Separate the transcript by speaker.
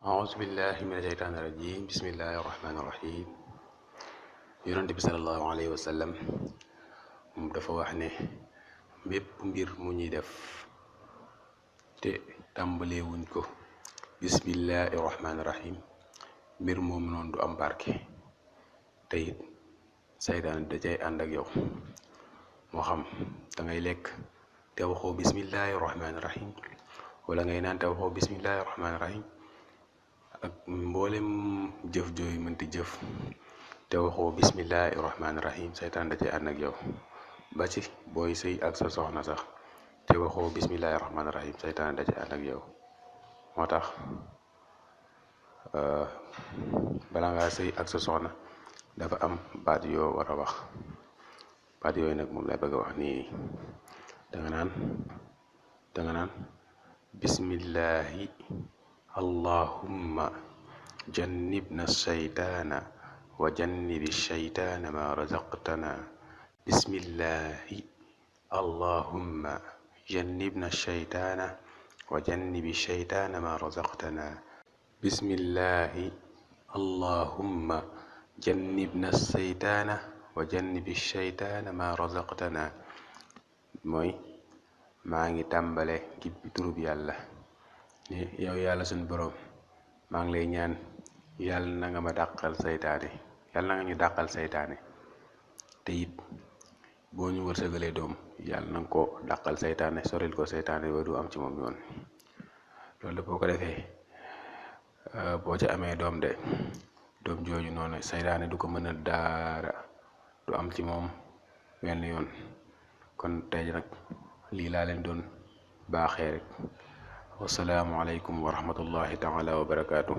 Speaker 1: auzu billahi mina sheytaani rajim bismillahi rahmaani rahim. yonent bi sallallahu alayhi wa sallam moom dafa wax ne bépp mbir mu ñuy def te tàmbalee wuñ ko bismillahi rahmaani rahim mbir moom noonu du am barke te it saytaan da cay ànd ak yow. moo xam da ngay lekk te waxoo bismillahi rahmaani rahim wala ngay naan te waxoo bismillahi rahmaani rahim ak mboolem jëf jooyu mënti jëf te waxoo bismillahi rahmaani rahim saytaan da cay ànd ak yow. ba ci booy sëy ak sa soxna sax te waxoo bismillahi rahmaani rahim saytaan da cay ànd ak yow. moo tax bala ngaa sëy ak sa soxna dafa am baat yoo war a wax. baat yooyu nag moom lay bëgg a wax nii. danga naan bismillahi allahumma jannibna shaytaana wa jannibi shaytaana ma razaqtana. bismillahi allahumma jannibna shaytaana wa jannibi shaytaana ma razaqtana. bismillahi allahumma jannibna shaytaana wa jannibi shaytaana ma razaqtana. mooy maa ngi tàmbale ci turub yàlla ne yow yàlla suñu borom maa ngi lay ñaan yàlla na nga ma dàqal saytaane, yàlla na nga ñu dàqal saytaane. te it boo ñu wërsëgalee doom yàlla na nga ko dàqal saytaane, soril ko saytaane ba du am ci moom yoon. loolu boo ko defee boo ca amee doom de doom jooju noonu saytaane du ko mën a daara, du am ci moom wenn yoon. kon tey nag lii laa leen doon baaxee rek. wasalaamualeykum wa rahmatullahi taala wa barakaatu.